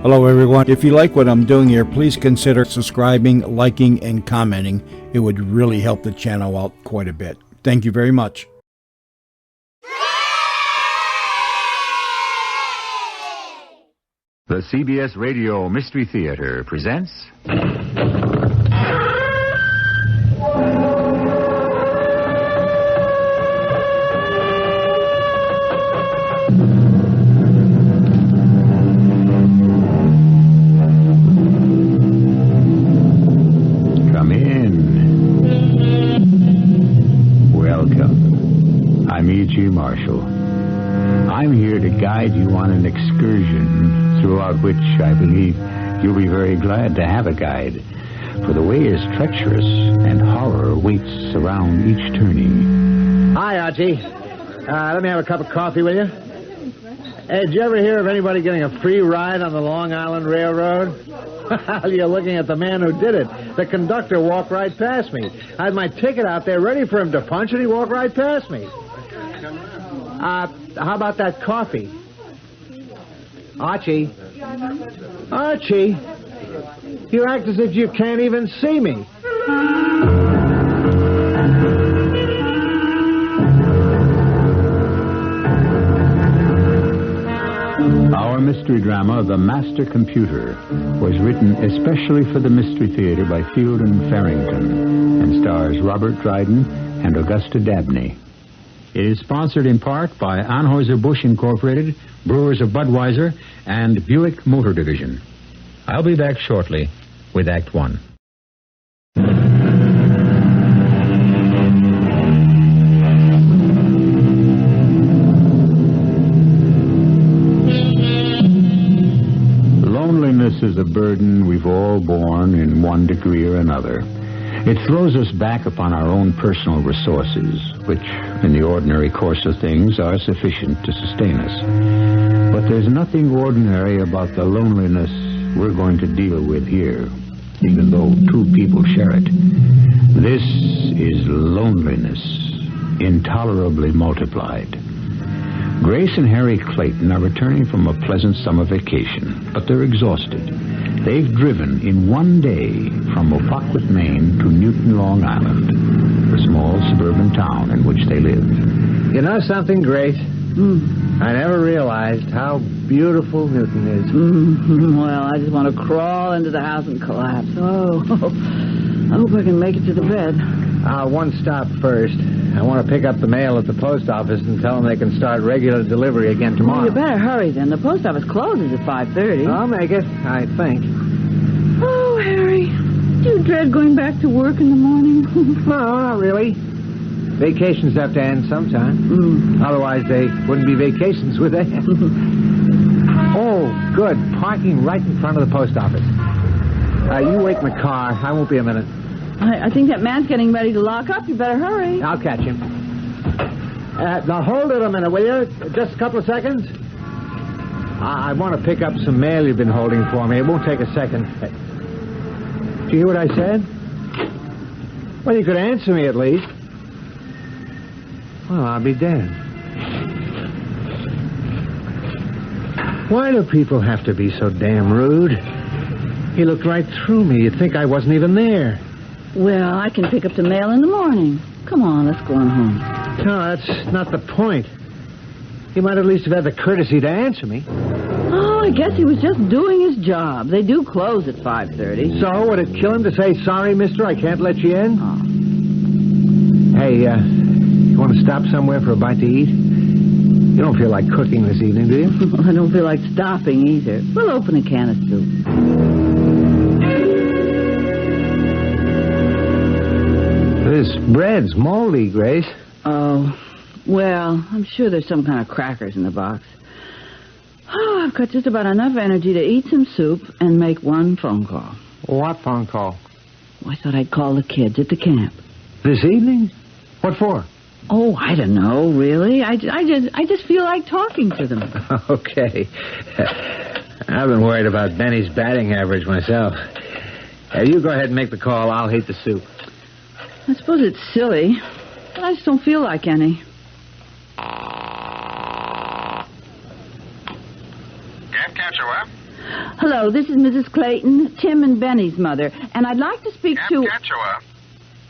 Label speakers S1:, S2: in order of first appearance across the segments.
S1: Hello, everyone. If you like what I'm doing here, please consider subscribing, liking, and commenting. It would really help the channel out quite a bit. Thank you very much.
S2: The CBS Radio Mystery Theater presents... Come in. Welcome. I'm E.G. Marshall. I'm here to guide you on an excursion throughout which I believe you'll be very glad to have a guide. For the way is treacherous and horror waits around each turning.
S3: Hi, Archie. Let me have a cup of coffee, will you? Hey, did you ever hear of anybody getting a free ride on the Long Island Railroad? You're looking at the man who did it. The conductor walked right past me. I had my ticket out there ready for him to punch, and he walked right past me. How about that coffee? Archie? Archie? You act as if you can't even see me.
S2: Our mystery drama, The Master Computer, was written especially for the Mystery Theater by Field and Farrington and stars Robert Dryden and Augusta Dabney. It is sponsored in part by Anheuser-Busch Incorporated, Brewers of Budweiser, and Buick Motor Division. I'll be back shortly with Act One. Loneliness is a burden we've all borne in one degree or another. It throws us back upon our own personal resources, which, in the ordinary course of things, are sufficient to sustain us. But there's nothing ordinary about the loneliness we're going to deal with here, even though two people share it. This is loneliness, intolerably multiplied. Grace and Harry Clayton are returning from a pleasant summer vacation, but they're exhausted. They've driven in one day from Ophokwood, Maine to Newton, Long Island, the small suburban town in which they live.
S3: You know something great? I never realized how beautiful Newton is.
S4: Well, I just want to crawl into the house and collapse. Oh, I hope I can make it to the bed.
S3: One stop first. I want to pick up the mail at the post office and tell them they can start regular delivery again tomorrow.
S4: Well, you better hurry then. The post office closes at 5:30.
S3: I'll make it, I think.
S4: Oh, Harry, do you dread going back to work in the morning?
S3: No, not really. Vacations have to end sometime. Otherwise, they wouldn't be vacations, would they? Oh, good. Parking right in front of the post office. You wait in the car. I won't be a minute.
S4: I think that man's getting ready to lock up. You better hurry.
S3: I'll catch him. Now, hold it a minute, will you? Just a couple of seconds. I want to pick up some mail you've been holding for me. It won't take a second. Did you hear what I said? Well, you could answer me at least. Well, I'll be damned. Why do people have to be so damn rude? He looked right through me. You'd think I wasn't even there.
S4: Well, I can pick up the mail in the morning. Come on, let's go on home.
S3: No, that's not the point. He might at least have had the courtesy to answer me.
S4: Oh, I guess he was just doing his job. They do close at 5:30.
S3: So, would it kill him to say, sorry, mister, I can't let you in?
S4: Oh.
S3: Hey, you want to stop somewhere for a bite to eat? You don't feel like cooking this evening, do you?
S4: I don't feel like stopping either. We'll open a can of soup.
S3: This bread's moldy, Grace.
S4: Oh, well, I'm sure there's some kind of crackers in the box. Oh, I've got just about enough energy to eat some soup and make one phone call.
S3: What phone call?
S4: I thought I'd call the kids at the camp.
S3: This evening? What for?
S4: Oh, I don't know, really. I just feel like talking to them.
S3: Okay. I've been worried about Benny's batting average myself. You go ahead and make the call. I'll heat the soup.
S4: I suppose it's silly, but I just don't feel like any.
S5: Camp catcher, what?
S4: Hello, Hello, this is Mrs. Clayton, Tim and Benny's mother, and I'd like to speak to...
S5: Can't catch you up.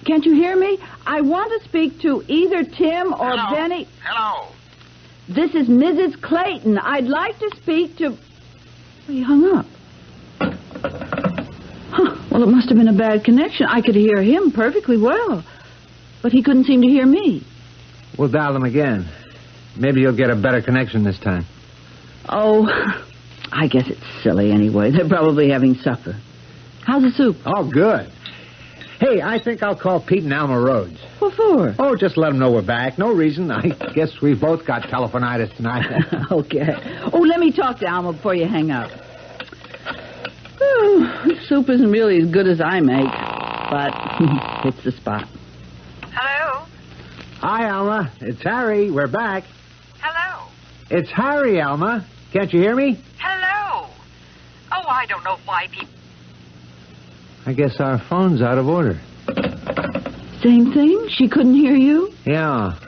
S4: Can't you hear me? I want to speak to either Tim or
S5: Hello?
S4: Benny.
S5: Hello.
S4: This is Mrs. Clayton. I'd like to speak to... He hung up. Huh. Well, it must have been a bad connection. I could hear him perfectly well, but he couldn't seem to hear me.
S3: We'll dial them again. Maybe you'll get a better connection this time.
S4: Oh, I guess it's silly anyway. They're probably having supper. How's the soup?
S3: Oh, good. Hey, I think I'll call Pete and Alma Rhodes.
S4: What for?
S3: Oh, just let them know we're back. No reason. I guess we've both got telephonitis tonight.
S4: Okay. Oh, let me talk to Alma before you hang up. Oh, this soup isn't really as good as I make, but it's the spot.
S5: Hello.
S3: Hi, Alma. It's Harry. We're back.
S5: Hello.
S3: It's Harry, Alma. Can't you hear me?
S5: Hello. Oh, I don't know why people...
S3: I guess our phone's out of order.
S4: Same thing? She couldn't hear you?
S3: Yeah.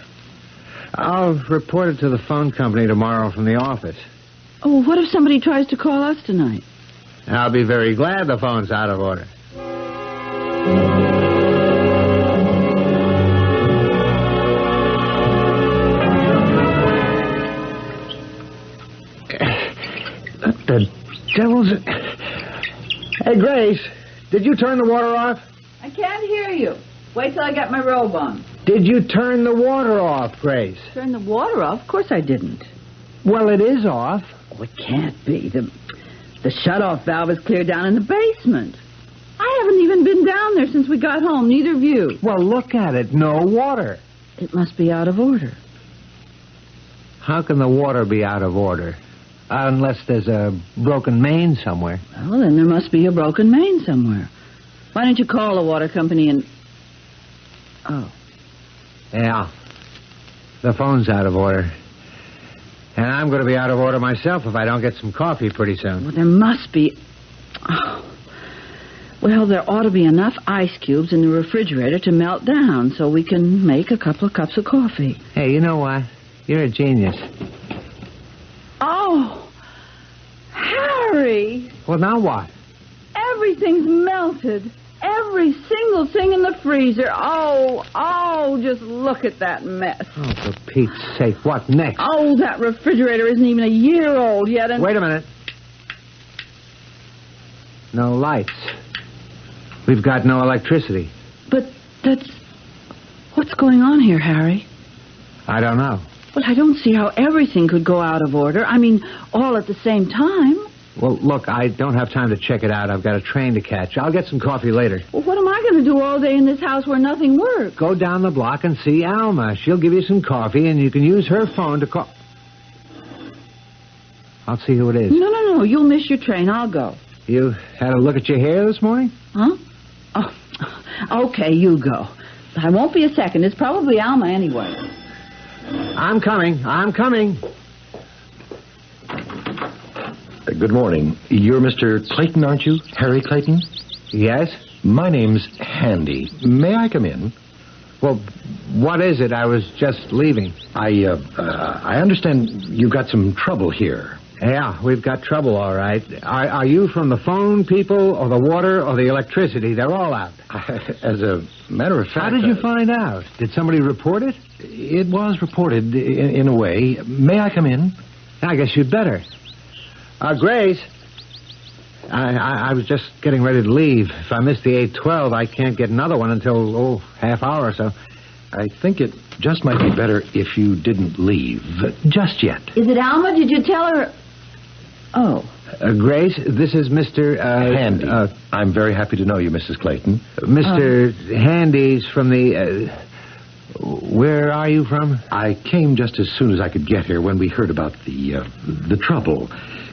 S3: I'll report it to the phone company tomorrow from the office.
S4: Oh, what if somebody tries to call us tonight?
S3: I'll be very glad the phone's out of order. The devil's... Hey, Grace, did you turn the water off?
S4: I can't hear you. Wait till I get my robe on.
S3: Did you turn the water off, Grace?
S4: Turn the water off? Of course I didn't.
S3: Well, it is off.
S4: Oh, it can't be. The shut-off valve is clear down in the basement. I haven't even been down there since we got home, neither of you.
S3: Well, look at it. No water.
S4: It must be out of order.
S3: How can the water be out of order? Unless there's a broken main somewhere.
S4: Well, then there must be a broken main somewhere. Why don't you call the water company and... Oh.
S3: Yeah. The phone's out of order. And I'm going to be out of order myself if I don't get some coffee pretty soon.
S4: Well, there must be... Oh. Well, there ought to be enough ice cubes in the refrigerator to melt down so we can make a couple of cups of coffee.
S3: Hey, you know what? You're a genius.
S4: Oh, Harry!
S3: Well, now what?
S4: Everything's melted. Every single thing in the freezer. Oh, just look at that mess.
S3: Oh, for Pete's sake, what next?
S4: Oh, that refrigerator isn't even a year old yet, and...
S3: Wait a minute. No lights. We've got no electricity.
S4: But that's... What's going on here, Harry?
S3: I don't know.
S4: Well, I don't see how everything could go out of order. I mean, all at the same time.
S3: Well, look, I don't have time to check it out. I've got a train to catch. I'll get some coffee later.
S4: Well, what am I going to do all day in this house where nothing works?
S3: Go down the block and see Alma. She'll give you some coffee, and you can use her phone to call... I'll see who it is.
S4: No. You'll miss your train. I'll go.
S3: You had a look at your hair this morning?
S4: Huh? Oh, okay, you go. I won't be a second. It's probably Alma anyway.
S3: I'm coming.
S6: Good morning. You're Mr. Clayton, aren't you? Harry Clayton?
S3: Yes?
S6: My name's Handy. May I come in?
S3: Well, what is it? I was just leaving.
S6: I understand you've got some trouble here.
S3: Yeah, we've got trouble, all right. Are you from the phone people or the water or the electricity? They're all out.
S6: As a matter of fact...
S3: How did you find out? Did somebody report it?
S6: It was reported in a way. May I come in?
S3: I guess you'd better. Grace, I was just getting ready to leave. If I miss the 8:12, I can't get another one until, half hour or so.
S6: I think it just might be better if you didn't leave just yet.
S4: Is it Alma? Did you tell her... Oh.
S3: Grace, this is Mr.
S6: Handy. I'm very happy to know you, Mrs. Clayton.
S3: Mr. Handy's from the... where are you from?
S6: I came just as soon as I could get here when we heard about the trouble.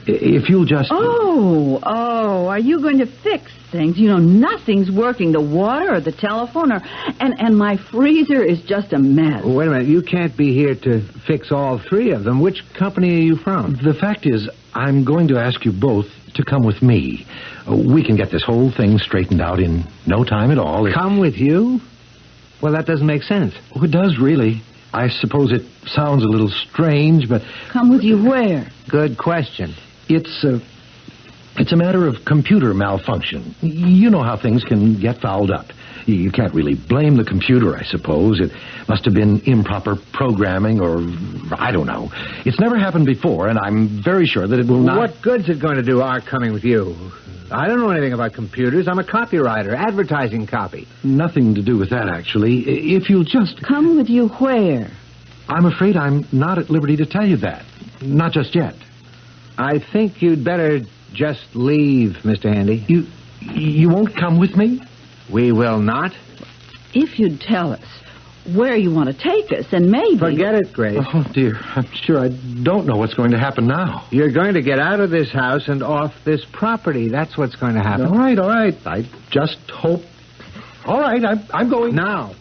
S6: If you'll just...
S4: Oh, are you going to fix things? You know, nothing's working. The water or the telephone and my freezer is just a mess.
S3: Wait a minute. You can't be here to fix all three of them. Which company are you from?
S6: The fact is, I'm going to ask you both to come with me. We can get this whole thing straightened out in no time at all.
S3: Come with you? Well, that doesn't make sense.
S6: Oh, it does, really. I suppose it sounds a little strange, but...
S4: Come with you where?
S3: Good question.
S6: It's It's a matter of computer malfunction. You know how things can get fouled up. You can't really blame the computer, I suppose. It must have been improper programming or I don't know. It's never happened before, and I'm very sure that it will not...
S3: What good's it going to do our coming with you? I don't know anything about computers. I'm a copywriter, advertising copy.
S6: Nothing to do with that, actually. If you'll just...
S4: Come with you where?
S6: I'm afraid I'm not at liberty to tell you that. Not just yet.
S3: I think you'd better just leave, Mr. Handy.
S6: You won't come with me?
S3: We will not.
S4: If you'd tell us where you want to take us, and maybe...
S3: Forget it, Grace.
S6: Oh, dear. I'm sure I don't know what's going to happen now.
S3: You're going to get out of this house and off this property. That's what's going to happen.
S6: All right. I just hope... All right, I'm going...
S3: Now.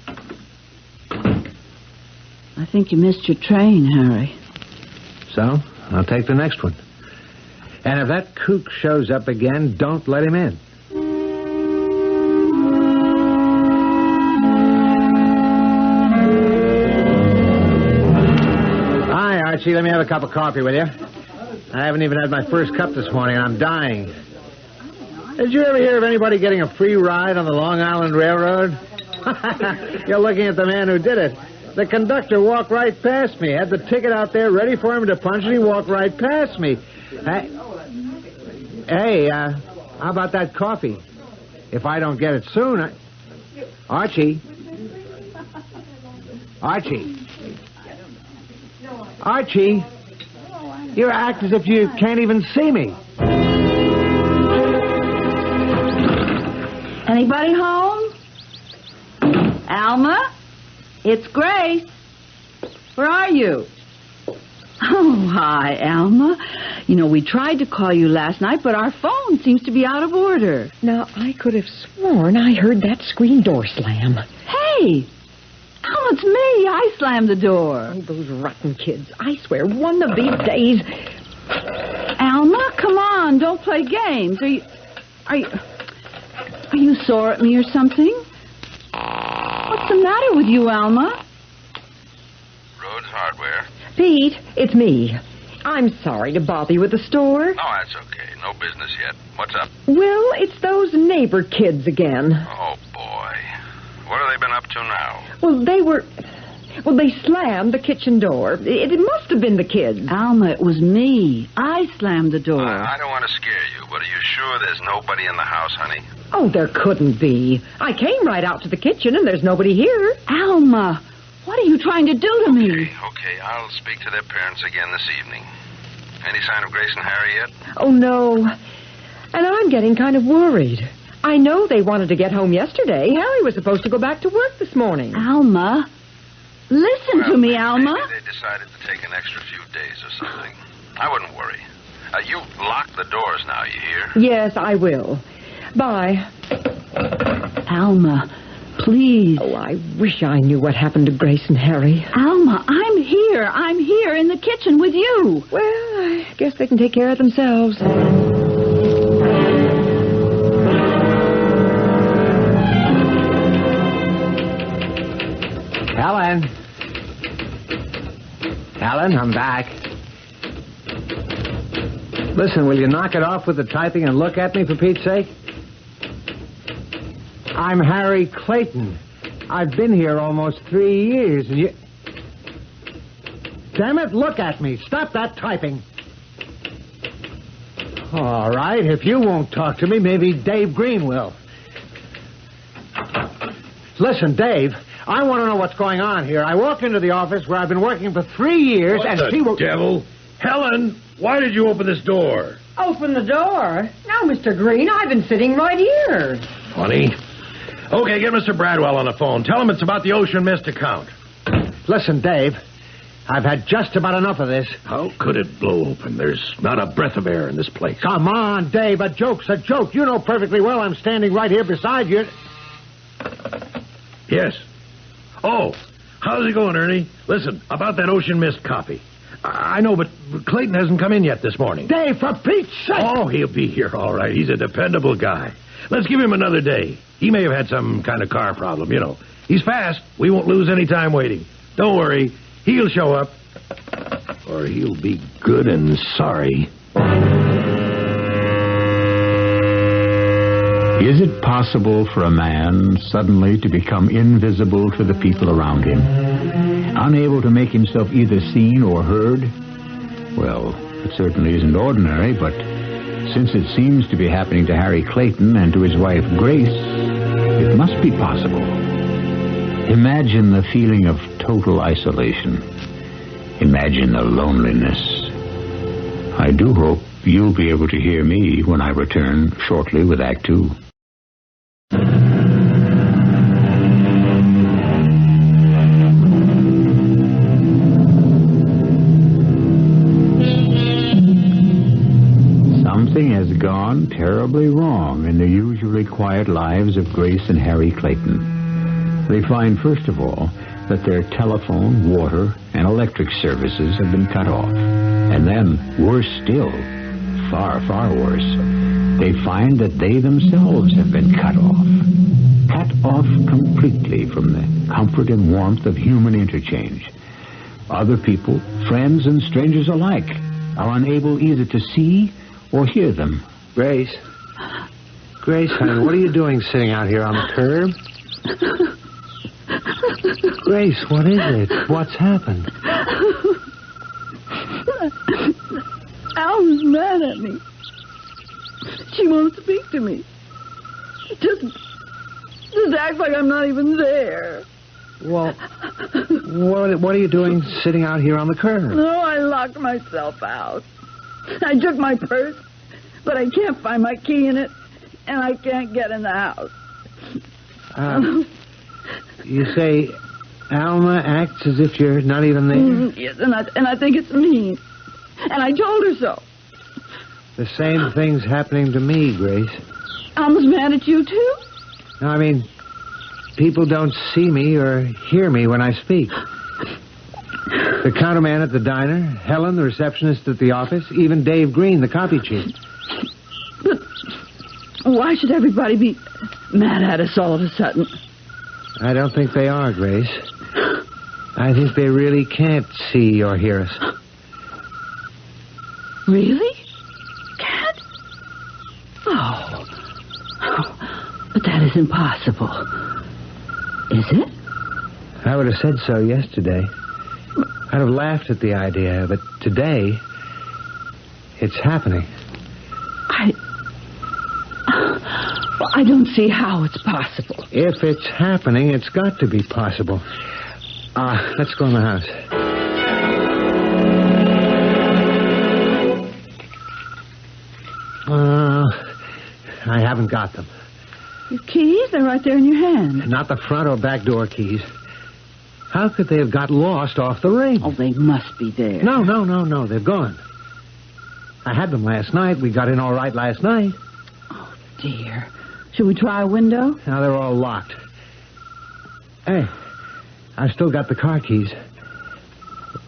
S4: I think you missed your train, Harry.
S3: So, I'll take the next one. And if that kook shows up again, don't let him in. Hi, Archie. Let me have a cup of coffee, will you? I haven't even had my first cup this morning, and I'm dying. Did you ever hear of anybody getting a free ride on the Long Island Railroad? You're looking at the man who did it. The conductor walked right past me. Had the ticket out there ready for him to punch, and he walked right past me. Hey, how about that coffee? If I don't get it soon, Archie. You act as if you can't even see me.
S4: Anybody home? Alma? It's Grace. Where are you? Oh, hi, Alma. You know, we tried to call you last night, but our phone seems to be out of order.
S7: Now, I could have sworn I heard that screen door slam.
S4: Hey! Oh, it's me. I slammed the door.
S7: Oh, those rotten kids. I swear, one of these days...
S4: Alma, come on. Don't play games. Are you sore at me or something? What's the matter with you, Alma?
S8: Rhodes Hardware.
S7: Pete, it's me. I'm sorry to bother you at the store.
S8: No, that's okay. No business yet. What's up?
S7: Well, it's those neighbor kids again.
S8: Oh, boy. What have they been up to now?
S7: Well, they slammed the kitchen door. It must have been the kids.
S4: Alma, it was me. I slammed the door.
S8: I don't want to scare you, but are you sure there's nobody in the house, honey?
S7: Oh, there couldn't be. I came right out to the kitchen, and there's nobody here.
S4: Alma, what are you trying to do to me?
S8: Okay. I'll speak to their parents again this evening. Any sign of Grace and Harry yet?
S7: Oh, no. And I'm getting kind of worried. I know they wanted to get home yesterday. Harry was supposed to go back to work this morning.
S4: Alma, listen to me, Alma.
S8: Maybe they decided to take an extra few days or something. I wouldn't worry. You lock the doors now, you hear?
S7: Yes, I will. Bye.
S4: Alma, please.
S7: Oh, I wish I knew what happened to Grace and Harry.
S4: Alma, I'm here. I'm here in the kitchen with you.
S7: Well, I guess they can take care of themselves.
S3: Helen, I'm back. Listen, will you knock it off with the typing and look at me, for Pete's sake? I'm Harry Clayton. I've been here almost 3 years, and you... Damn it, look at me. Stop that typing. All right, if you won't talk to me, maybe Dave Green will. Listen, Dave, I want to know what's going on here. I walked into the office where I've been working for 3 years,
S9: What
S3: and
S9: the
S3: she will...
S9: devil? Helen, why did you open this door?
S7: Open the door. Now, Mr. Green, I've been sitting right here.
S9: Funny. Okay, get Mr. Bradwell on the phone. Tell him it's about the Ocean Mist account.
S3: Listen, Dave, I've had just about enough of this.
S9: How could it blow open? There's not a breath of air in this place.
S3: Come on, Dave, a joke's a joke. You know perfectly well I'm standing right here beside you.
S9: Yes. Oh, how's it going, Ernie? Listen, about that Ocean Mist copy. I know, but Clayton hasn't come in yet this morning.
S3: Dave, for Pete's sake!
S9: Oh, he'll be here all right. He's a dependable guy. Let's give him another day. He may have had some kind of car problem, you know. He's fast. We won't lose any time waiting. Don't worry. He'll show up. Or he'll be good and sorry.
S2: Is it possible for a man suddenly to become invisible to the people around him? Unable to make himself either seen or heard? Well, it certainly isn't ordinary, but since it seems to be happening to Harry Clayton and to his wife Grace, it must be possible. Imagine the feeling of total isolation. Imagine the loneliness. I do hope you'll be able to hear me when I return shortly with Act Two. Something has gone terribly wrong in the usually quiet lives of Grace and Harry Clayton. They find, first of all, that their telephone, water, and electric services have been cut off. And then, worse still, far, far worse, they find that they themselves have been cut off. Cut off completely from the comfort and warmth of human interchange. Other people, friends and strangers alike, are unable either to see or hear them.
S3: Grace, honey, what are you doing sitting out here on the curb? Grace, what is it? What's happened?
S4: Alma's mad at me. She won't speak to me. Just act like I'm not even there.
S3: Well, what are you doing sitting out here on the curb?
S4: No, I locked myself out. I took my purse, but I can't find my key in it, and I can't get in the house.
S3: You say Alma acts as if you're not even there?
S4: Yes, and I think it's mean. And I told her so.
S3: The same thing's happening to me, Grace.
S4: Alma's mad at you, too?
S3: No, I mean, people don't see me or hear me when I speak. The counterman at the diner, Helen, the receptionist at the office, even Dave Green, the copy chief.
S4: But why should everybody be mad at us all of a sudden?
S3: I don't think they are, Grace. I think they really can't see or hear us.
S4: Really? Can't? Oh. But that is impossible. Is it?
S3: I would have said so yesterday. I'd have laughed at the idea, but today, it's happening.
S4: I don't see how it's possible.
S3: If it's happening, it's got to be possible. Let's go in the house. I haven't got them.
S4: Your keys? They're right there in your hand.
S3: Not the front or back door keys. How could they have got lost off the ring?
S4: Oh, they must be there.
S3: No. They've gone. I had them last night. We got in all right last night.
S4: Oh, dear. Should we try a window?
S3: Now they're all locked. Hey, I've still got the car keys.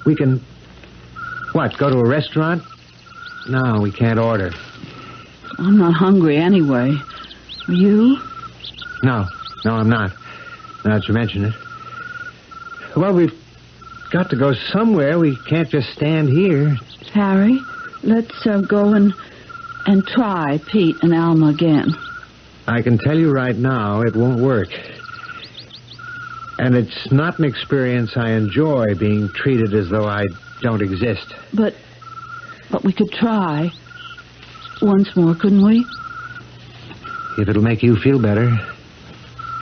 S3: We can... What, go to a restaurant? No, we can't order.
S4: I'm not hungry anyway. Are you?
S3: No, I'm not. Now that you mention it. Well, we've got to go somewhere. We can't just stand here.
S4: Harry, let's go and try Pete and Alma again.
S3: I can tell you right now it won't work. And it's not an experience I enjoy, being treated as though I don't exist.
S4: But we could try once more, couldn't we?
S3: If it'll make you feel better,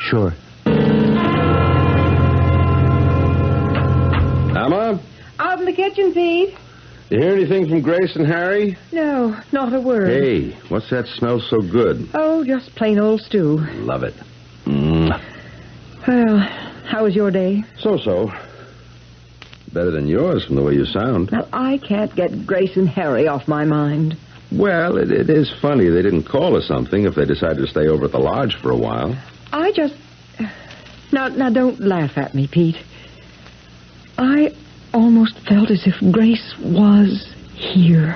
S3: sure.
S10: Alma?
S7: Out in the kitchen, Pete.
S10: You hear anything from Grace and Harry?
S7: No, not a word.
S10: Hey, what's that smell so good?
S7: Oh, just plain old stew.
S10: Love it.
S7: Well, how was your day?
S10: So. Better than yours from the way you sound.
S7: Well, I can't get Grace and Harry off my mind.
S10: Well, it is funny they didn't call or something if they decided to stay over at the lodge for a while.
S7: I just... Now, don't laugh at me, Pete. I almost felt as if Grace was here.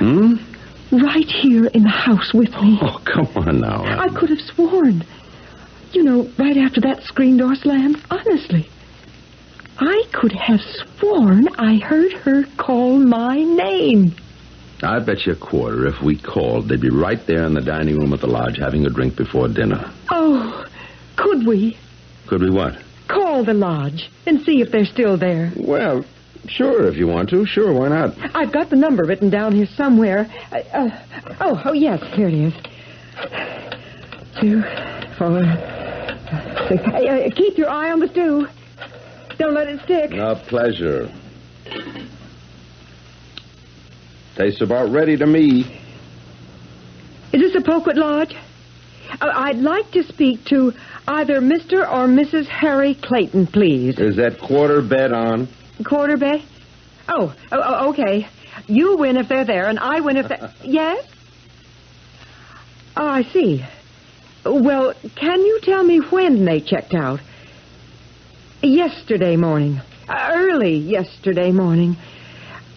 S7: Right here in the house with me.
S10: Oh, come on now.
S7: I could have sworn. You know, right after that screen door slammed. Honestly. I could have sworn I heard her call my name.
S10: I bet you a quarter if we called, they'd be right there in the dining room at the lodge having a drink before dinner.
S7: Oh, could we?
S10: Could we what?
S7: Call the lodge and see if they're still there.
S10: Well, sure, if you want to. Sure, why not?
S7: I've got the number written down here somewhere. Oh, yes, here it is. 2, 4, 6. Keep your eye on the stew. Don't let it stick.
S10: A pleasure. Tastes about ready to me.
S7: Is this a Poquet Lodge? I'd like to speak to either Mr. or Mrs. Harry Clayton, please.
S10: Is that quarter bet on?
S7: Quarter bet? Oh, okay. You win if they're there, and I win if they're... Yes? Oh, I see. Well, can you tell me when they checked out? Yesterday morning. Early yesterday morning.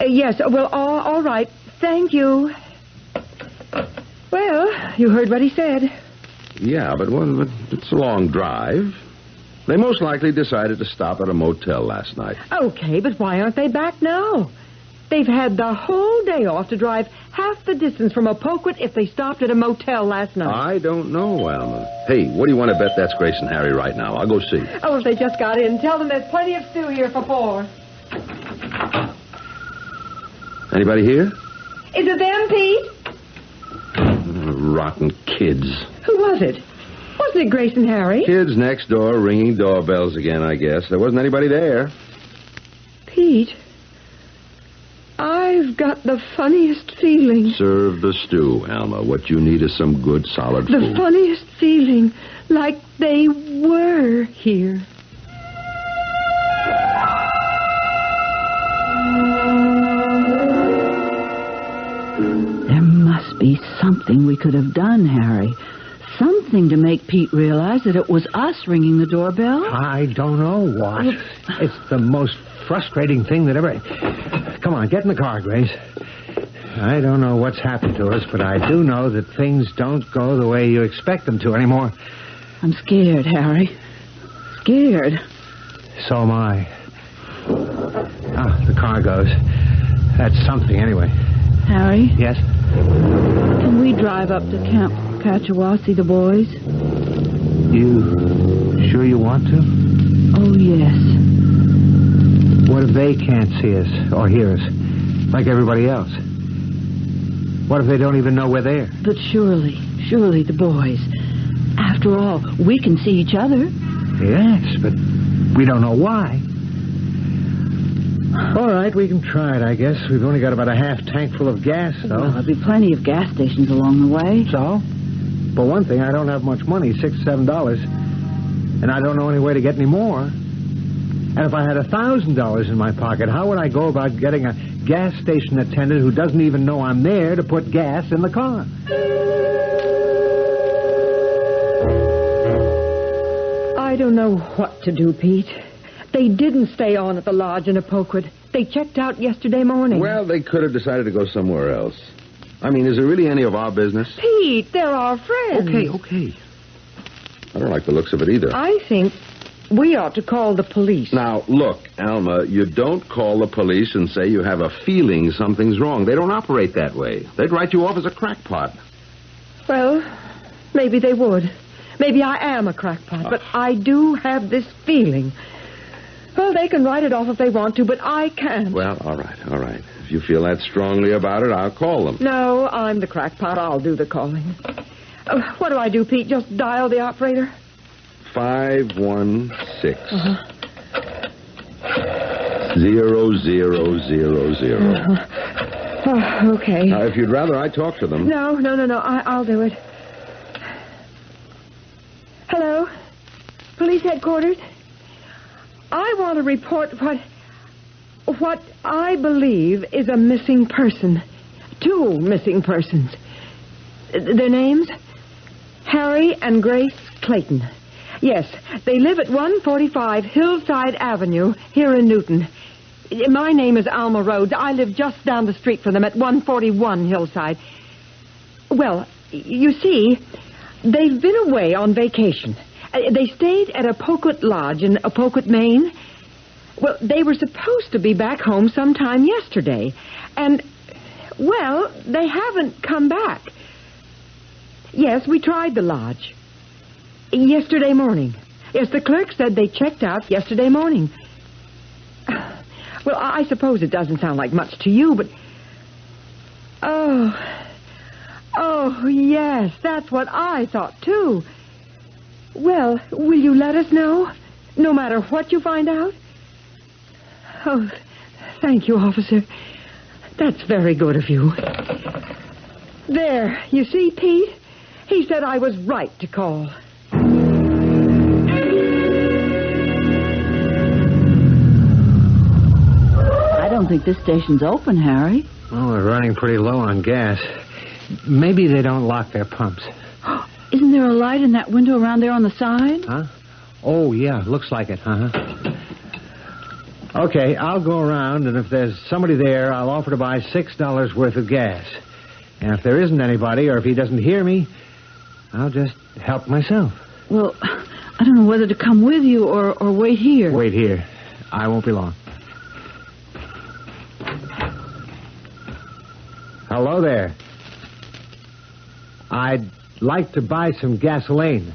S7: Yes, well, all right. Thank you. Well, you heard what he said.
S10: Yeah, but it's a long drive. They most likely decided to stop at a motel last night.
S7: Okay, but why aren't they back now? They've had the whole day off to drive half the distance from a Poquet if they stopped at a motel last night.
S10: I don't know, Alma. Hey, what do you want to bet that's Grace and Harry right now? I'll go see.
S7: Oh, if they just got in, tell them there's plenty of stew here for 4.
S10: Anybody here?
S7: Is it them, Pete?
S10: Rotten kids.
S7: Who was it? Wasn't it Grace and Harry?
S10: Kids next door ringing doorbells again, I guess. There wasn't anybody there.
S7: Pete, I've got the funniest feeling.
S10: Serve the stew, Alma. What you need is some good, solid food.
S7: The funniest feeling, like they were here.
S4: There must be something we could have done, Harry. Something to make Pete realize that it was us ringing the doorbell.
S6: I don't know what. It's the most frustrating thing that ever... Come on, get in the car, Grace. I don't know what's happened to us, but I do know that things don't go the way you expect them to anymore.
S4: I'm scared, Harry. Scared.
S6: So am I. Ah, the car goes. That's something, anyway.
S4: Harry?
S6: Yes?
S4: Can we drive up to Camp Catchawa, see the boys?
S6: You sure you want to?
S4: Oh, yes.
S6: What if they can't see us or hear us, like everybody else? What if they don't even know we're there?
S4: But surely the boys. After all, we can see each other.
S6: Yes, but we don't know why. All right, we can try it, I guess. We've only got about a half tank full of gas, though.
S4: Well, there'll be plenty of gas stations along the way.
S6: So? For one thing, I don't have much money, $6 or $7. And I don't know any way to get any more. And if I had $1,000 in my pocket, how would I go about getting a gas station attendant who doesn't even know I'm there to put gas in the car?
S7: I don't know what to do, Pete. They didn't stay on at the lodge in a Poquet. They checked out yesterday morning.
S10: Well, they could have decided to go somewhere else. I mean, is it really any of our business?
S7: Pete, they're our friends.
S10: Okay. I don't like the looks of it either.
S7: I think we ought to call the police.
S10: Now, look, Alma, you don't call the police and say you have a feeling something's wrong. They don't operate that way. They'd write you off as a crackpot.
S7: Well, maybe they would. Maybe I am a crackpot, but I do have this feeling. Well, they can write it off if they want to, but I can't.
S10: Well, all right. If you feel that strongly about it, I'll call them.
S7: No, I'm the crackpot. I'll do the calling. What do I do, Pete? Just dial the operator?
S10: 516 0000.
S7: Okay.
S10: Now, if you'd rather I talk to them.
S7: No. I'll do it. Hello? Police headquarters? I want to report what I believe is a missing person. 2 missing persons. Their names? Harry and Grace Clayton. Yes, they live at 145 Hillside Avenue here in Newton. My name is Alma Rhodes. I live just down the street from them at 141 Hillside. Well, you see, they've been away on vacation. They stayed at a Poquet Lodge in Poquet, Maine. Well, they were supposed to be back home sometime yesterday. And, Well, they haven't come back. Yes, we tried the lodge. Yesterday morning. Yes, the clerk said they checked out yesterday morning. Well, I suppose it doesn't sound like much to you, but... Oh, yes, that's what I thought, too. Well, will you let us know, no matter what you find out? Oh, thank you, officer. That's very good of you. There, you see, Pete? He said I was right to call.
S4: I don't think this station's open, Harry.
S3: Well, we're running pretty low on gas. Maybe they don't lock their pumps.
S4: Isn't there a light in that window around there on the side?
S3: Huh? Oh, yeah, looks like it, Okay, I'll go around, and if there's somebody there, I'll offer to buy $6 worth of gas. And if there isn't anybody, or if he doesn't hear me, I'll just help myself.
S4: Well, I don't know whether to come with you or wait here.
S3: Wait here. I won't be long. Hello there. I'd like to buy some gasoline.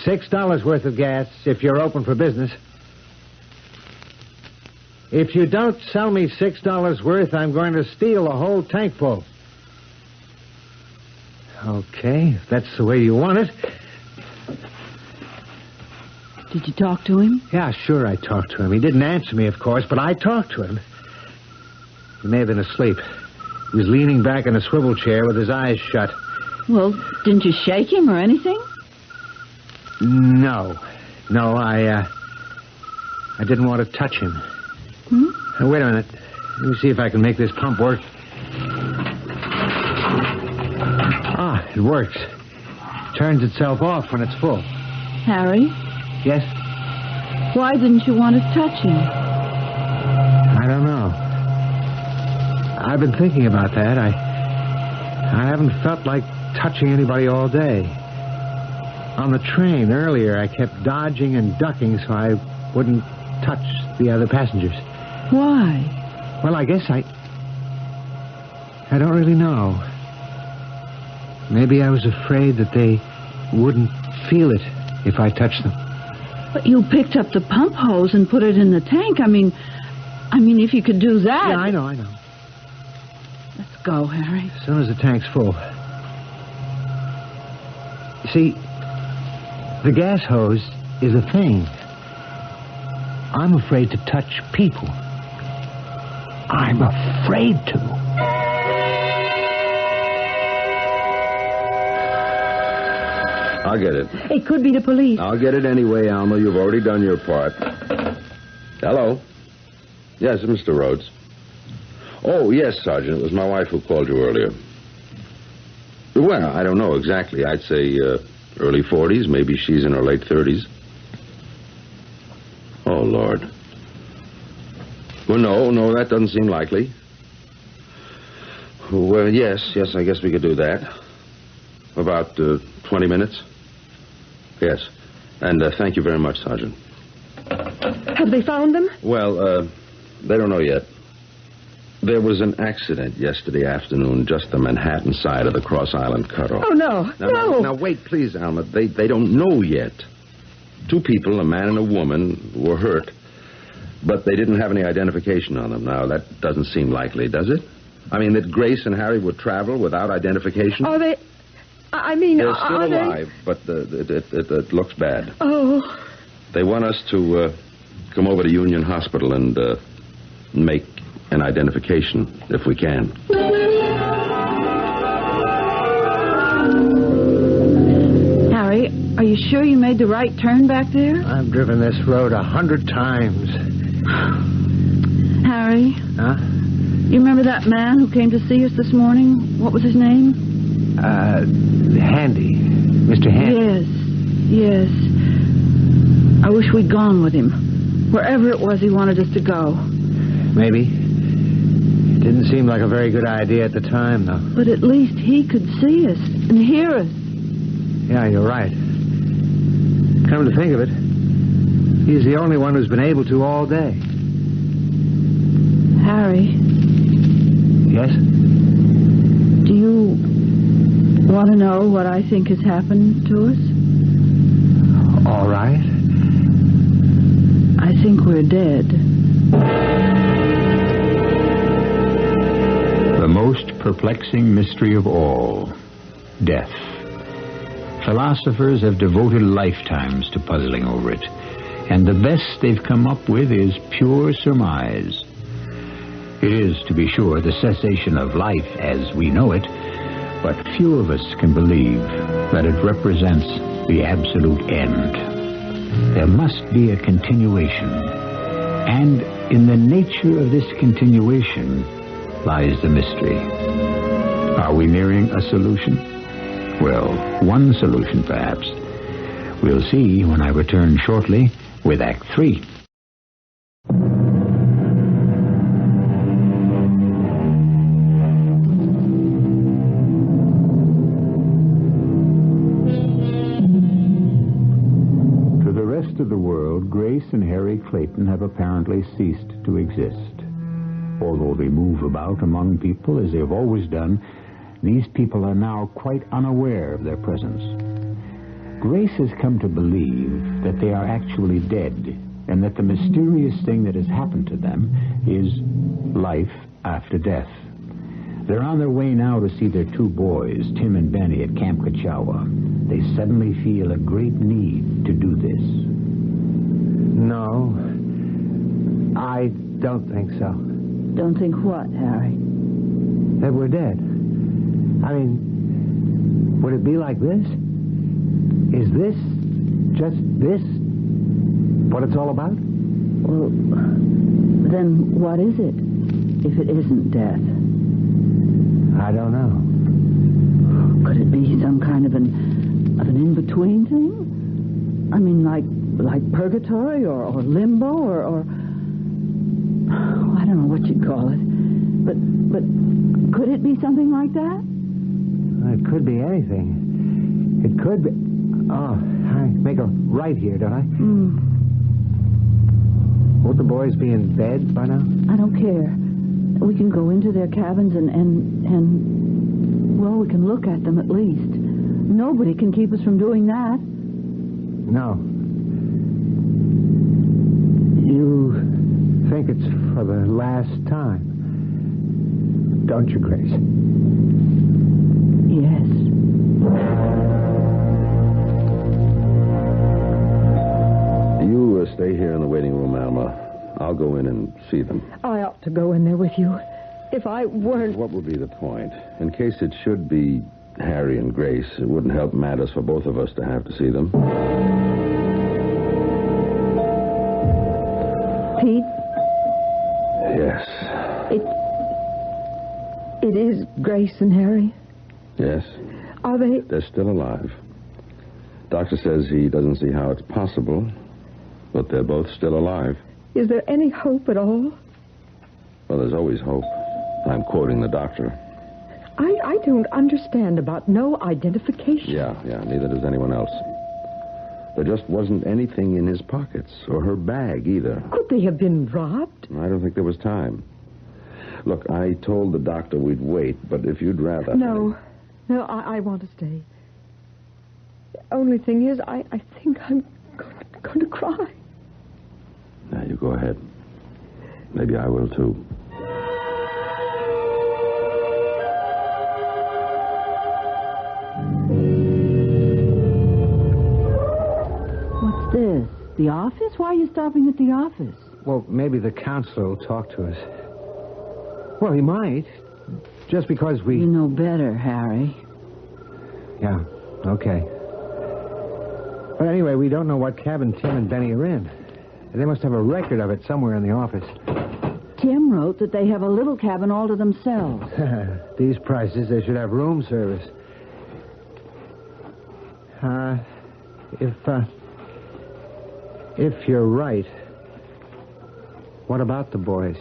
S3: $6 worth of gas, if you're open for business. If you don't sell me $6 worth, I'm going to steal a whole tank full. Okay, if that's the way you want it.
S4: Did you talk to him?
S3: Yeah, sure, I talked to him. He didn't answer me, of course, but I talked to him. He may have been asleep. He was leaning back in a swivel chair with his eyes shut.
S4: Well, didn't you shake him or anything?
S3: No, I didn't want to touch him. Wait a minute. Let me see if I can make this pump work. Ah, it works. Turns itself off when it's full.
S4: Harry?
S3: Yes?
S4: Why didn't you want to touch him?
S3: I don't know. I've been thinking about that. I haven't felt like touching anybody all day. On the train earlier, I kept dodging and ducking so I wouldn't touch the other passengers.
S4: Why?
S3: Well, I guess I don't really know. Maybe I was afraid that they wouldn't feel it if I touched them.
S4: But you picked up the pump hose and put it in the tank. I mean, if you could do that...
S3: Yeah, I know.
S4: Let's go, Harry.
S3: As soon as the tank's full. See, the gas hose is a thing. I'm afraid to touch people. I'm afraid to.
S10: I'll get it.
S7: It could be the police.
S10: I'll get it anyway, Alma. You've already done your part. Hello? Yes, Mr. Rhodes. Oh, yes, Sergeant. It was my wife who called you earlier. Well, I don't know exactly. I'd say early 40s. Maybe she's in her late 30s. Oh, Lord. Well, no, that doesn't seem likely. Well, yes, I guess we could do that. About 20 minutes? Yes. And thank you very much, Sergeant.
S7: Have they found them?
S10: Well, they don't know yet. There was an accident yesterday afternoon just the Manhattan side of the Cross Island cutoff.
S7: Oh, no.
S10: Now, wait, please, Alma. They don't know yet. 2 people, a man and a woman, were hurt, but they didn't have any identification on them. Now, that doesn't seem likely, does it? I mean, that Grace and Harry would travel without identification?
S7: Are they...
S10: They're still alive, but it looks bad.
S7: Oh.
S10: They want us to come over to Union Hospital and make an identification, if we can.
S4: Harry, are you sure you made the right turn back there?
S3: I've driven this road 100 times.
S4: Harry?
S3: Huh?
S4: You remember that man who came to see us this morning? What was his name?
S3: Handy. Mr. Handy.
S4: Yes. I wish we'd gone with him. Wherever it was he wanted us to go.
S3: Maybe. Didn't seem like a very good idea at the time, though.
S4: But at least he could see us and hear us.
S3: Yeah, you're right. Come to think of it, he's the only one who's been able to all day.
S4: Harry,
S2: Yes?
S4: Do you want to know what I think has happened to us?
S2: All right.
S4: I think we're dead.
S2: The most perplexing mystery of all, death. Philosophers have devoted lifetimes to puzzling over it, and the best they've come up with is pure surmise. It is, to be sure, the cessation of life as we know it, but few of us can believe that it represents the absolute end. There must be a continuation, and in the nature of this continuation lies the mystery. Are we nearing a solution? Well, one solution, perhaps. We'll see when I return shortly with Act 3. To the rest of the world, Grace and Harry Clayton have apparently ceased to exist. Although they move about among people as they've always done, these people are now quite unaware of their presence. Grace has come to believe that they are actually dead, and that the mysterious thing that has happened to them is life after death. They're on their way now to see their two boys, Tim and Benny, at Camp Kachawa. They suddenly feel a great need to do this.
S3: No, I don't think so.
S4: Don't think what, Harry?
S3: That we're dead. I mean, would it be like this? Is this, just this, what it's all about?
S4: Well, then what is it, if it isn't death?
S3: I don't know.
S4: Could it be some kind of an in-between thing? I mean, like purgatory or limbo or I don't know what you'd call it. But could it be something like that?
S3: It could be anything. It could be... Oh, I make a right here, don't I? Won't the boys be in bed by now?
S4: I don't care. We can go into their cabins and well, we can look at them at least. Nobody can keep us from doing that.
S3: No. You think it's for the last time, don't you, Grace?
S4: Yes.
S10: You stay here in the waiting room, Alma. I'll go in and see them.
S7: I ought to go in there with you. If I weren't...
S10: What would be the point? In case it should be Harry and Grace, it wouldn't help matters for both of us to have to see them.
S7: Pete?
S10: Yes.
S7: It is Grace and Harry?
S10: Yes.
S7: Are they...
S10: They're still alive. Doctor says he doesn't see how it's possible, but they're both still alive.
S7: Is there any hope at all?
S10: Well, there's always hope. I'm quoting the doctor.
S7: I don't understand about no identification.
S10: Yeah, neither does anyone else. There just wasn't anything in his pockets, or her bag either.
S7: Could they have been robbed?
S10: I don't think there was time. Look, I told the doctor we'd wait, but if you'd rather...
S7: No, I want to stay. The only thing is, I think I'm going to cry.
S10: Now, you go ahead. Maybe I will, too.
S4: What's this? The office? Why are you stopping at the office?
S3: Well, maybe the counselor will talk to us. Well, he might. Just because we...
S4: You know better, Harry.
S3: Yeah, okay. But anyway, we don't know what cabin Tim and Benny are in. They must have a record of it somewhere in the office.
S4: Tim wrote that they have a little cabin all to themselves.
S3: These prices, they should have room service. If you're right, what about the boys?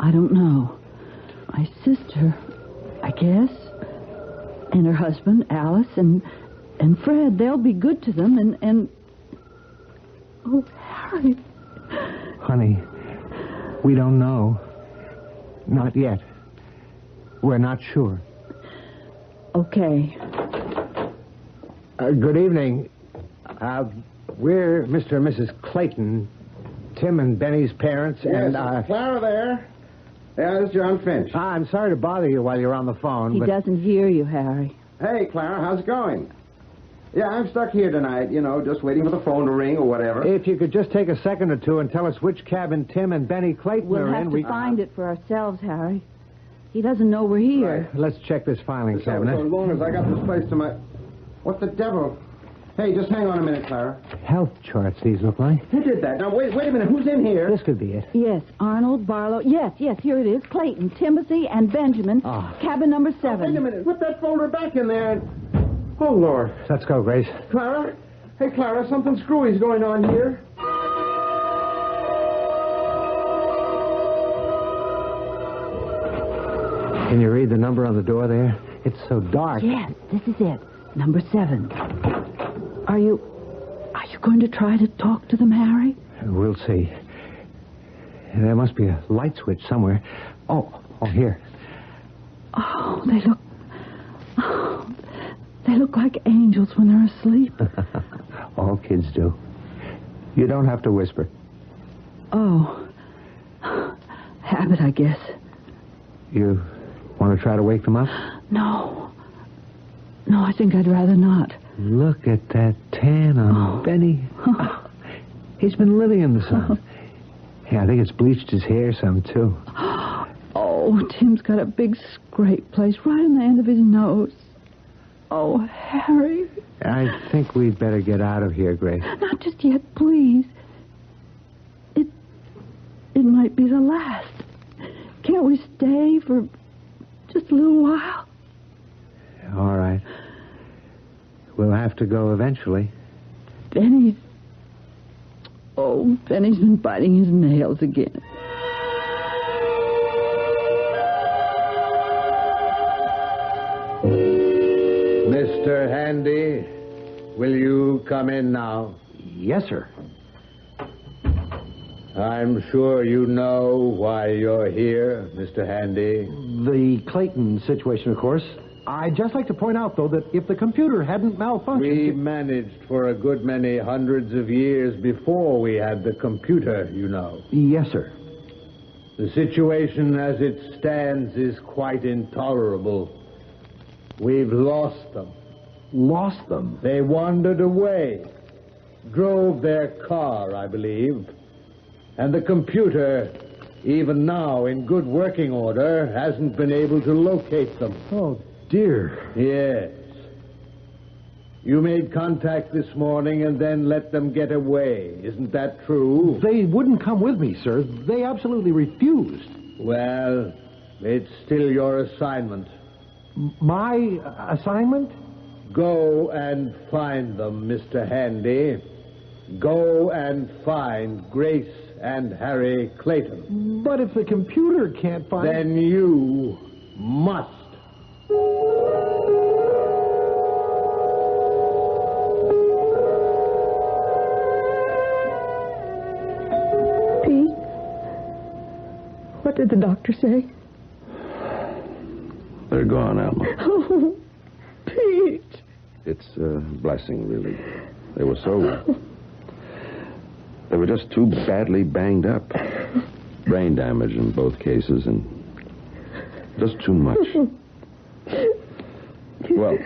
S4: I don't know. My sister, I guess, and her husband, Alice, and Fred, they'll be good to them, and... Oh, Harry.
S3: Honey, we don't know. Not yet. We're not sure.
S4: Okay.
S3: Good evening. We're Mr. and Mrs. Clayton, Tim and Benny's parents, and...
S11: Clara there. Yeah, this is John Finch.
S3: I'm sorry to bother you while you're on the phone,
S4: He
S3: but...
S4: doesn't hear you, Harry.
S11: Hey, Clara, how's it going? Yeah, I'm stuck here tonight, just waiting for the phone to ring or whatever.
S3: If you could just take a second or two and tell us which cabin Tim and Benny Clayton
S4: We'll
S3: are
S4: have
S3: in...
S4: to find it for ourselves, Harry. He doesn't know we're here.
S3: Let's check this filing
S11: So
S3: cabinet.
S11: long as I got this place to my... What the devil? Hey, just hang on a minute, Clara.
S3: Health charts, these look like.
S11: Who did that? Now, wait a minute. Who's in here?
S3: This could be it.
S4: Yes, Arnold, Barlow. Yes, here it is. Clayton, Timothy, and Benjamin. Cabin number 7.
S11: Wait a minute. Put that folder back in there. Oh, Lord.
S3: Let's go, Grace.
S11: Clara? Hey, Clara, something screwy's going on here.
S3: Can you read the number on the door there? It's so dark.
S4: Yes, this is it. Number 7. Are you going to try to talk to them, Harry?
S3: We'll see. There must be a light switch somewhere. Oh, here.
S4: Oh, they look like angels when they're asleep.
S3: All kids do. You don't have to whisper.
S4: Oh. Habit, I guess.
S3: You want to try to wake them up?
S4: No, I think I'd rather not.
S3: Look at that tan on Benny. He's been living in the sun. Yeah, I think it's bleached his hair some, too.
S4: Oh, Tim's got a big scrape place right on the end of his nose. Oh, Harry.
S3: I think we'd better get out of here, Grace.
S4: Not just yet, please. It might be the last. Can't we stay for just a little while?
S3: All right. We'll have to go eventually.
S4: Benny's been biting his nails again.
S3: Mr. Handy, will you come in now?
S9: Yes, sir.
S3: I'm sure you know why you're here, Mr. Handy.
S9: The Clayton situation, of course. I'd just like to point out, though, that if the computer hadn't malfunctioned...
S3: We managed for a good many hundreds of years before we had the computer, you know.
S9: Yes, sir.
S3: The situation as it stands is quite intolerable. We've lost them.
S9: Lost them?
S3: They wandered away. Drove their car, I believe. And the computer, even now in good working order, hasn't been able to locate them.
S9: Oh, dear.
S3: Yes. You made contact this morning and then let them get away. Isn't that true?
S9: They wouldn't come with me, sir. They absolutely refused.
S3: Well, it's still your assignment.
S9: My assignment?
S3: Go and find them, Mr. Handy. Go and find Grace and Harry Clayton.
S9: But if the computer can't find...
S3: Then you must.
S7: Pete? What did the doctor say?
S10: They're gone, Alma.
S7: Oh, Pete.
S10: It's a blessing, really. They were so... They were just too badly banged up. Brain damage in both cases, and just too much. Well,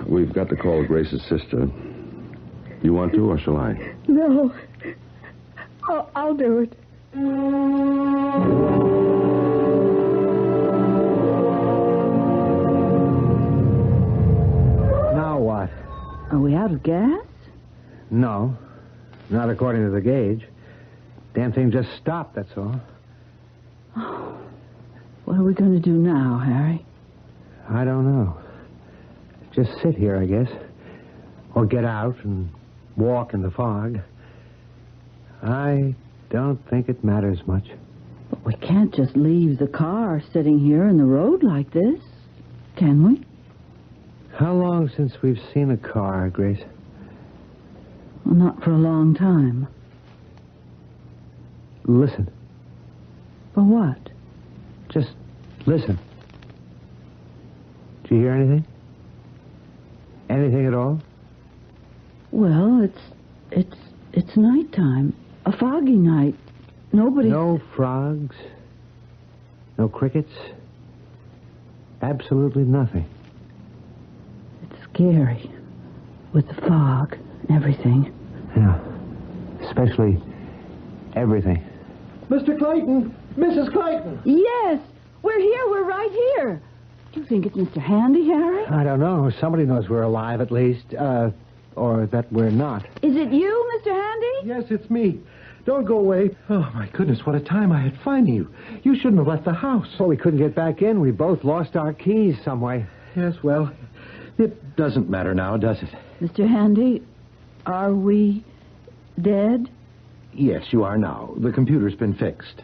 S10: we've got to call Grace's sister. You want to, or shall I?
S7: No. I'll do it.
S3: Now what?
S4: Are we out of gas?
S3: No. Not according to the gauge. Damn thing just stopped, that's all.
S4: Oh, what are we going to do now, Harry?
S3: I don't know. Just sit here, I guess. Or get out and walk in the fog. I don't think it matters much.
S4: But we can't just leave the car sitting here in the road like this, can we?
S3: How long since we've seen a car, Grace?
S4: Well, not for a long time.
S3: Listen.
S4: For what?
S3: Just listen.
S11: you hear anything? Anything at all?
S4: Well, it's nighttime. A foggy night. Nobody...
S11: No frogs? No crickets? Absolutely nothing.
S4: It's scary. With the fog and everything.
S11: Yeah. Especially everything.
S3: Mr. Clayton! Mrs. Clayton!
S4: Yes! We're here. We're right here. Do you think it's Mr. Handy, Harry?
S11: I don't know. Somebody knows we're alive, at least. Or that we're not.
S4: Is it you, Mr. Handy?
S9: Yes, it's me. Don't go away. Oh, my goodness, what a time I had finding you. You shouldn't have left the house.
S11: Well, we couldn't get back in. We both lost our keys some way.
S9: Yes, well, it doesn't matter now, does it?
S4: Mr. Handy, are we dead?
S9: Yes, you are now. The computer's been fixed.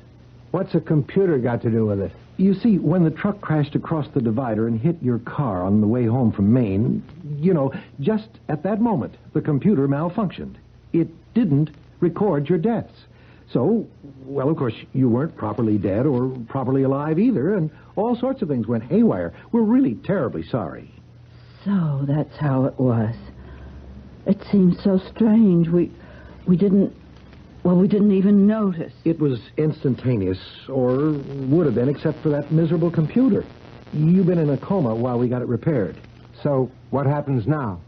S11: What's a computer got to do with it?
S9: You see, when the truck crashed across the divider and hit your car on the way home from Maine, just at that moment, the computer malfunctioned. It didn't record your deaths. So, well, of course, you weren't properly dead or properly alive either, and all sorts of things went haywire. We're really terribly sorry.
S4: So that's how it was. It seems so strange. We didn't even notice.
S9: It was instantaneous, or would have been, except for that miserable computer. You've been in a coma while we got it repaired.
S11: So, what happens now?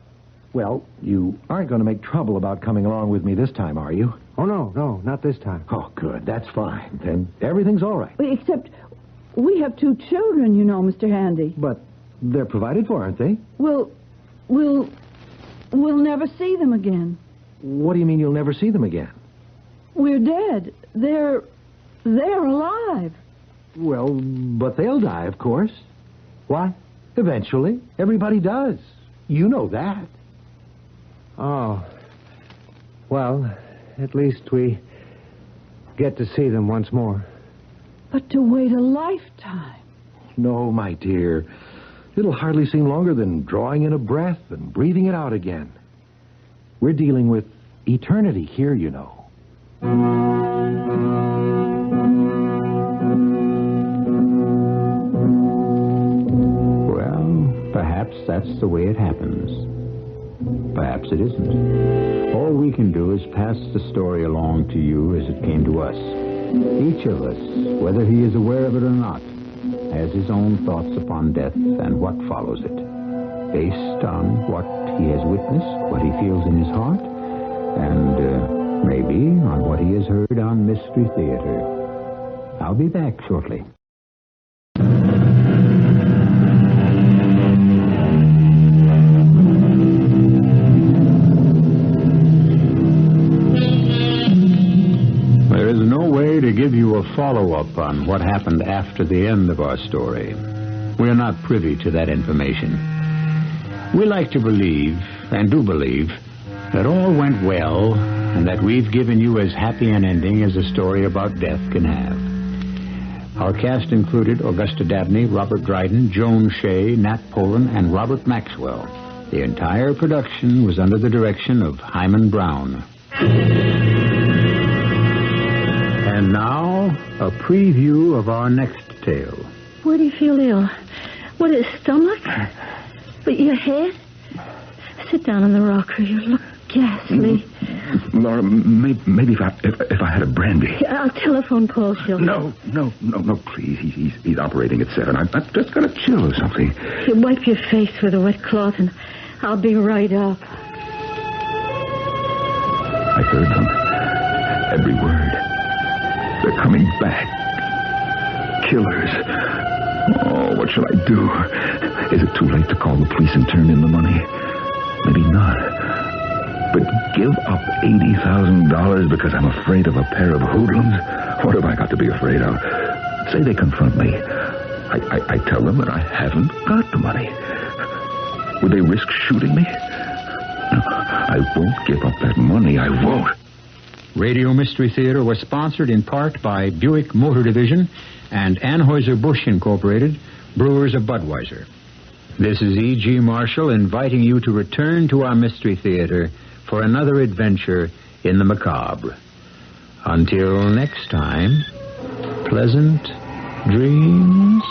S9: Well, you aren't going to make trouble about coming along with me this time, are you?
S11: Oh, no, not this time.
S9: Oh, good. That's fine. Then everything's all right.
S4: Except we have 2 children, Mr. Handy.
S9: But they're provided for, aren't they?
S4: We'll never see them again.
S9: What do you mean you'll never see them again?
S4: We're dead. They're alive.
S9: Well, but they'll die, of course. Why? Eventually. Everybody does. You know that.
S11: Oh. Well, at least we get to see them once more.
S4: But to wait a lifetime.
S9: No, my dear. It'll hardly seem longer than drawing in a breath and breathing it out again. We're dealing with eternity here,
S2: Well, perhaps that's the way it happens. Perhaps it isn't. All we can do is pass the story along to you as it came to us. Each of us, whether he is aware of it or not, has his own thoughts upon death and what follows it, based on what he has witnessed, what he feels in his heart, and maybe on what he has heard on Mystery Theater. I'll be back shortly. There is no way to give you a follow-up on what happened after the end of our story. We are not privy to that information. We like to believe, and do believe, that all went well and that we've given you as happy an ending as a story about death can have. Our cast included Augusta Dabney, Robert Dryden, Joan Shay, Nat Polen, and Robert Maxwell. The entire production was under the direction of Hyman Brown. And now, a preview of our next tale.
S12: Where do you feel ill? What, his stomach? But your head? Sit down on the rocker. You look ghastly.
S10: Laura, maybe if I had a brandy.
S12: I'll telephone Paul Schultz.
S10: No, please. He's operating at 7. I've just got a chill or something.
S12: You wipe your face with a wet cloth, and I'll be right up.
S10: I heard them. Every word. They're coming back. Killers. Oh, what shall I do? Is it too late to call the police and turn in the money? Maybe not. But give up $80,000 because I'm afraid of a pair of hoodlums? What have I got to be afraid of? Say they confront me. I tell them that I haven't got the money. Would they risk shooting me? No, I won't give up that money. I won't.
S2: Radio Mystery Theater was sponsored in part by Buick Motor Division and Anheuser-Busch Incorporated, Brewers of Budweiser. This is E.G. Marshall inviting you to return to our Mystery Theater for another adventure in the macabre. Until next time, pleasant dreams.